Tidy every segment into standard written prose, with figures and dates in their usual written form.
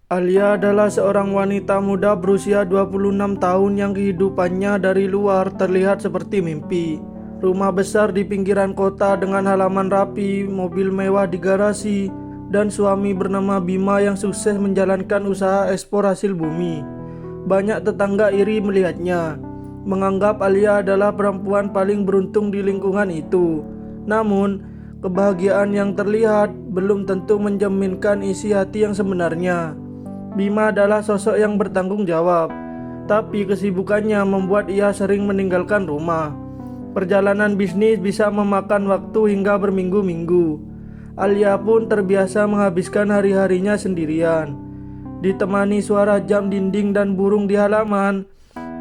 Alia adalah seorang wanita muda berusia 26 tahun yang kehidupannya dari luar terlihat seperti mimpi. Rumah besar di pinggiran kota dengan halaman rapi, mobil mewah di garasi, dan suami bernama Bima yang sukses menjalankan usaha ekspor hasil bumi. Banyak tetangga iri melihatnya, menganggap Alia adalah perempuan paling beruntung di lingkungan itu. Namun, kebahagiaan yang terlihat belum tentu menjaminkan isi hati yang sebenarnya. Bima adalah sosok yang bertanggung jawab, tapi kesibukannya membuat ia sering meninggalkan rumah. Perjalanan bisnis bisa memakan waktu hingga berminggu-minggu. Alia pun terbiasa menghabiskan hari-harinya sendirian, ditemani suara jam dinding dan burung di halaman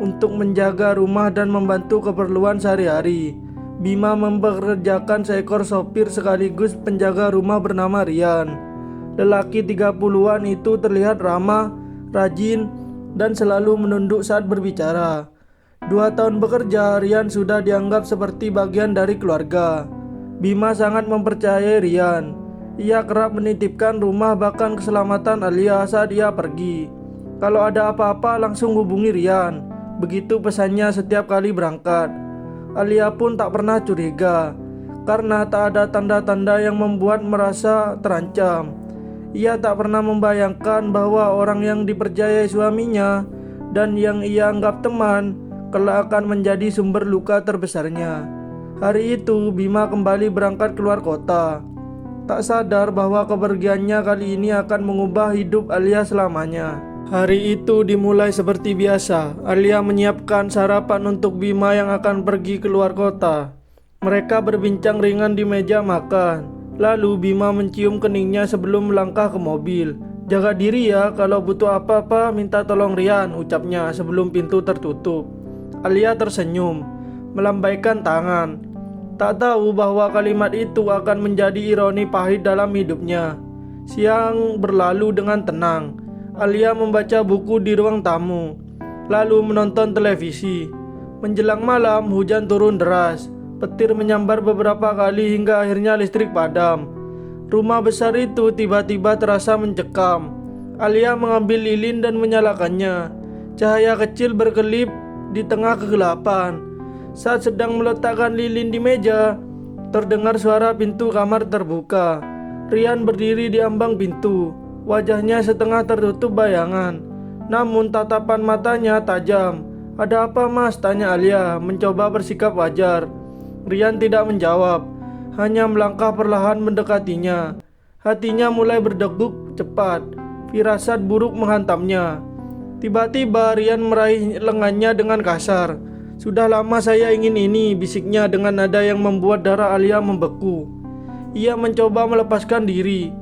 untuk menjaga rumah dan membantu keperluan sehari-hari. Bima mempekerjakan seekor sopir sekaligus penjaga rumah bernama Rian. Lelaki 30-an itu terlihat ramah, rajin, dan selalu menunduk saat berbicara. 2 tahun bekerja, Rian sudah dianggap seperti bagian dari keluarga. Bima sangat mempercayai Rian. Ia kerap menitipkan rumah bahkan keselamatan Alia saat ia pergi. Kalau ada apa-apa langsung hubungi Rian. Begitu pesannya setiap kali berangkat. Alia pun tak pernah curiga, karena tak ada tanda-tanda yang membuat merasa terancam. Ia tak pernah membayangkan bahwa orang yang dipercayai suaminya dan yang ia anggap teman kelak akan menjadi sumber luka terbesarnya. Hari itu Bima kembali berangkat keluar kota, tak sadar bahwa kepergiannya kali ini akan mengubah hidup Alia selamanya. Hari itu dimulai seperti biasa. Alia menyiapkan sarapan untuk Bima yang akan pergi keluar kota. Mereka berbincang ringan di meja makan. Lalu Bima mencium keningnya sebelum melangkah ke mobil. "Jaga diri ya, kalau butuh apa-apa minta tolong Rian," ucapnya sebelum pintu tertutup. Alia tersenyum, melambaikan tangan. Tak tahu bahwa kalimat itu akan menjadi ironi pahit dalam hidupnya. Siang berlalu dengan tenang. Alia membaca buku di ruang tamu, lalu menonton televisi. Menjelang malam hujan turun deras. Petir menyambar beberapa kali hingga akhirnya listrik padam. Rumah besar itu tiba-tiba terasa mencekam. Alia mengambil lilin dan menyalakannya. Cahaya kecil berkelip di tengah kegelapan. Saat sedang meletakkan lilin di meja, terdengar suara pintu kamar terbuka. Rian berdiri di ambang pintu. Wajahnya setengah tertutup bayangan, namun tatapan matanya tajam. "Ada apa, Mas?" tanya Alia, mencoba bersikap wajar. Rian tidak menjawab, hanya melangkah perlahan mendekatinya. Hatinya mulai berdegup cepat, firasat buruk menghantamnya. Tiba-tiba Rian meraih lengannya dengan kasar. "Sudah lama saya ingin ini," bisiknya dengan nada yang membuat darah Alia membeku. Ia mencoba melepaskan diri,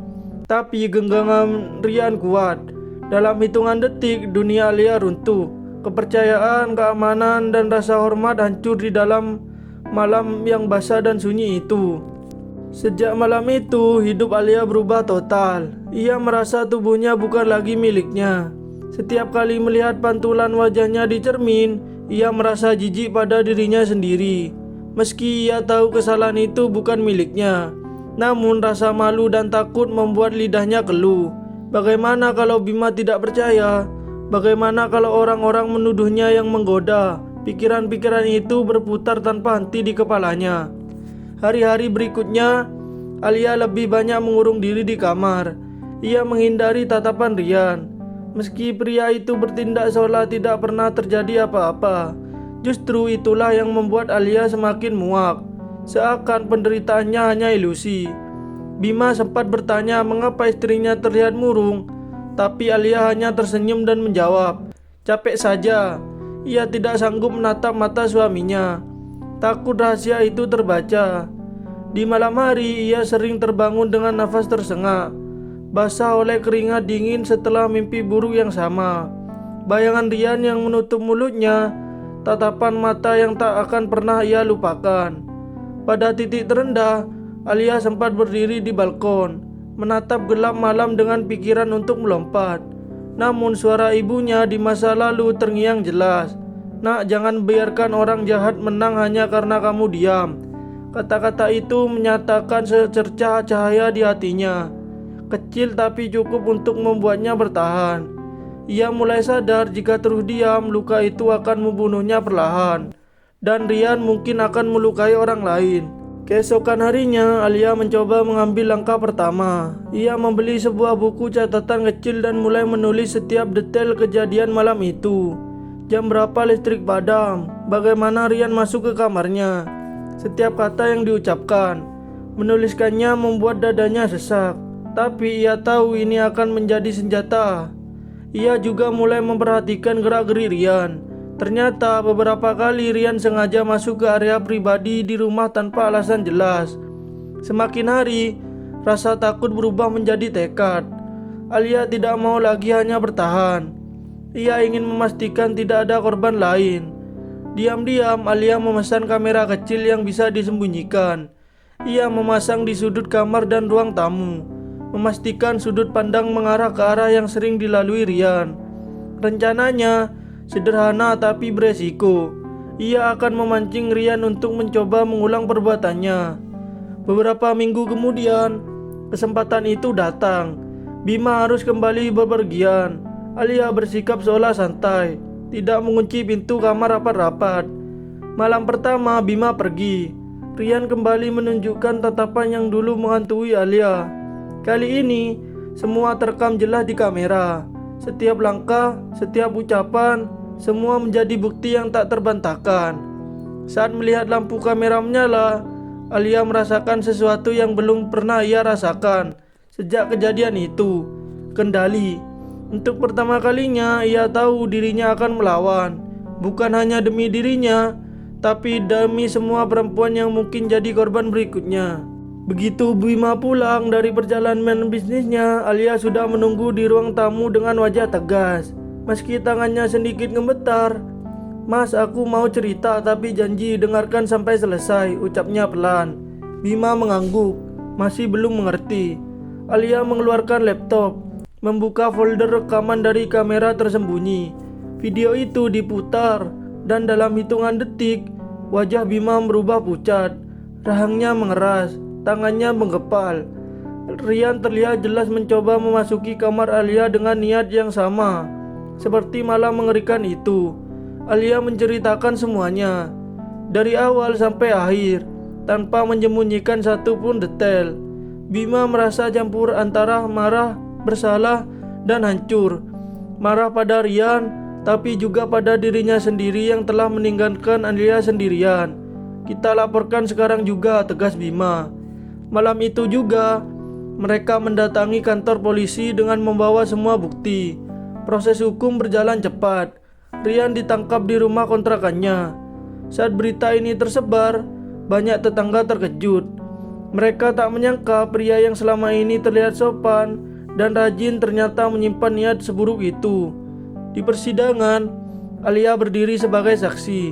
tapi genggaman Rian kuat. Dalam hitungan detik, dunia Alia runtuh. Kepercayaan, keamanan, dan rasa hormat hancur di dalam malam yang basah dan sunyi itu. Sejak malam itu, hidup Alia berubah total. Ia merasa tubuhnya bukan lagi miliknya. Setiap kali melihat pantulan wajahnya di cermin, ia merasa jijik pada dirinya sendiri. Meski ia tahu kesalahan itu bukan miliknya, namun rasa malu dan takut membuat lidahnya keluh. Bagaimana kalau Bima tidak percaya? Bagaimana kalau orang-orang menuduhnya yang menggoda? Pikiran-pikiran itu berputar tanpa henti di kepalanya. Hari-hari berikutnya, Alia lebih banyak mengurung diri di kamar. Ia menghindari tatapan Rian. Meski pria itu bertindak seolah tidak pernah terjadi apa-apa, justru itulah yang membuat Alia semakin muak. Seakan penderitaannya hanya ilusi. Bima sempat bertanya mengapa istrinya terlihat murung, tapi Alia hanya tersenyum dan menjawab, "Capek saja." Ia tidak sanggup menatap mata suaminya. Takut rahasia itu terbaca. Di malam hari ia sering terbangun dengan nafas tersengak, basah oleh keringat dingin setelah mimpi buruk yang sama. Bayangan Rian yang menutup mulutnya, tatapan mata yang tak akan pernah ia lupakan. Pada titik terendah, Alia sempat berdiri di balkon, menatap gelap malam dengan pikiran untuk melompat. Namun suara ibunya di masa lalu terngiang jelas. "Nak, jangan biarkan orang jahat menang hanya karena kamu diam." Kata-kata itu menyatakan secercah cahaya di hatinya. kecil tapi cukup untuk membuatnya bertahan. Ia mulai sadar jika terus diam, luka itu akan membunuhnya perlahan, dan Rian mungkin akan melukai orang lain. Keesokan harinya, Alia mencoba mengambil langkah pertama. Ia membeli sebuah buku catatan kecil dan mulai menulis setiap detail kejadian malam itu. Jam berapa listrik padam, bagaimana Rian masuk ke kamarnya, setiap kata yang diucapkan. Menuliskannya membuat dadanya sesak, tapi ia tahu ini akan menjadi senjata. Ia juga mulai memperhatikan gerak-geri Rian. Ternyata beberapa kali Rian sengaja masuk ke area pribadi di rumah tanpa alasan jelas. Semakin hari, rasa takut berubah menjadi tekad. Alia tidak mau lagi hanya bertahan. Ia ingin memastikan tidak ada korban lain. Diam-diam Alia memesan kamera kecil yang bisa disembunyikan. Ia memasang di sudut kamar dan ruang tamu, memastikan sudut pandang mengarah ke arah yang sering dilalui Rian. Rencananya sederhana tapi beresiko. Ia akan memancing Rian untuk mencoba mengulang perbuatannya. Beberapa minggu kemudian, kesempatan itu datang. Bima harus kembali bepergian. Alia bersikap seolah santai, tidak mengunci pintu kamar rapat-rapat. Malam pertama Bima pergi. Rian kembali menunjukkan tatapan yang dulu menghantui Alia. Kali ini, semua terekam jelas di kamera. Setiap langkah, setiap ucapan, semua menjadi bukti yang tak terbantahkan. Saat melihat lampu kamera menyala, Alia merasakan sesuatu yang belum pernah ia rasakan sejak kejadian itu. Kendali. Untuk pertama kalinya ia tahu dirinya akan melawan, bukan hanya demi dirinya, tapi demi semua perempuan yang mungkin jadi korban berikutnya. Begitu Bima pulang dari perjalanan bisnisnya, Alia sudah menunggu di ruang tamu dengan wajah tegas. Meski tangannya sedikit gemetar. "Mas, aku mau cerita tapi janji dengarkan sampai selesai," ucapnya pelan. Bima mengangguk, masih belum mengerti. Alia mengeluarkan laptop, membuka folder rekaman dari kamera tersembunyi. Video itu diputar, dan dalam hitungan detik, wajah Bima berubah pucat. Rahangnya mengeras, tangannya menggepal. Rian terlihat jelas mencoba memasuki kamar Alia dengan niat yang sama. Seperti malam mengerikan itu, Alia menceritakan semuanya, dari awal sampai akhir, tanpa menyembunyikan satu pun detail. Bima merasa campur antara marah, bersalah, dan hancur. Marah pada Rian, tapi juga pada dirinya sendiri yang telah meninggalkan Alia sendirian. "Kita laporkan sekarang juga," tegas Bima. Malam itu juga, mereka mendatangi kantor polisi dengan membawa semua bukti. Proses hukum berjalan cepat. Rian ditangkap di rumah kontrakannya. Saat berita ini tersebar, banyak tetangga terkejut. Mereka tak menyangka pria yang selama ini terlihat sopan dan rajin ternyata menyimpan niat seburuk itu. Di persidangan, Alia berdiri sebagai saksi.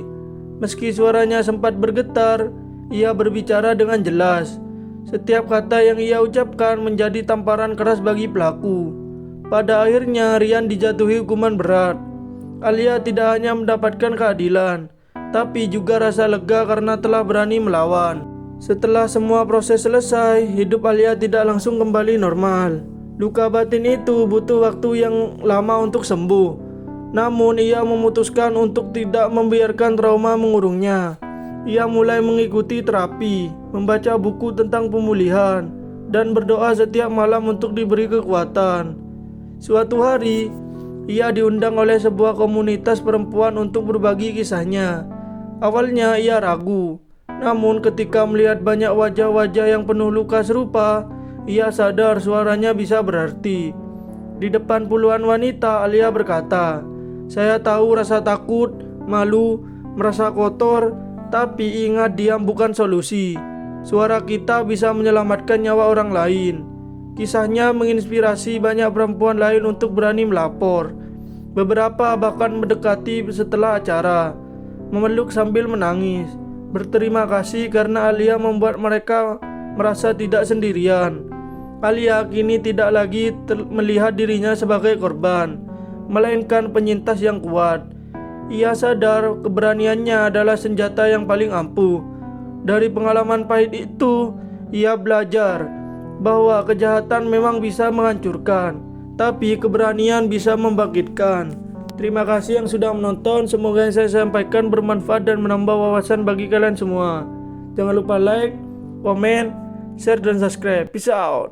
Meski suaranya sempat bergetar, ia berbicara dengan jelas. Setiap kata yang ia ucapkan menjadi tamparan keras bagi pelaku. Pada akhirnya Rian dijatuhi hukuman berat. Alia tidak hanya mendapatkan keadilan, tapi juga rasa lega karena telah berani melawan. Setelah semua proses selesai, hidup Alia tidak langsung kembali normal. Luka batin itu butuh waktu yang lama untuk sembuh. Namun ia memutuskan untuk tidak membiarkan trauma mengurungnya. Ia mulai mengikuti terapi, membaca buku tentang pemulihan, dan berdoa setiap malam untuk diberi kekuatan. Suatu hari, ia diundang oleh sebuah komunitas perempuan untuk berbagi kisahnya. Awalnya ia ragu, namun ketika melihat banyak wajah-wajah yang penuh luka serupa, ia sadar suaranya bisa berarti. Di depan puluhan wanita, Alia berkata, "Saya tahu rasa takut, malu, merasa kotor, tapi ingat diam bukan solusi. Suara kita bisa menyelamatkan nyawa orang lain." Kisahnya menginspirasi banyak perempuan lain untuk berani melapor. Beberapa bahkan mendekati setelah acara, memeluk sambil menangis, berterima kasih karena Alia membuat mereka merasa tidak sendirian. Alia kini tidak lagi melihat dirinya sebagai korban, melainkan penyintas yang kuat. Ia sadar keberaniannya adalah senjata yang paling ampuh. Dari pengalaman pahit itu, ia belajar bahwa kejahatan memang bisa menghancurkan, tapi keberanian bisa membangkitkan. Terima kasih yang sudah menonton. Semoga yang saya sampaikan bermanfaat dan menambah wawasan bagi kalian semua. Jangan lupa like, komen, share, dan subscribe. Peace out.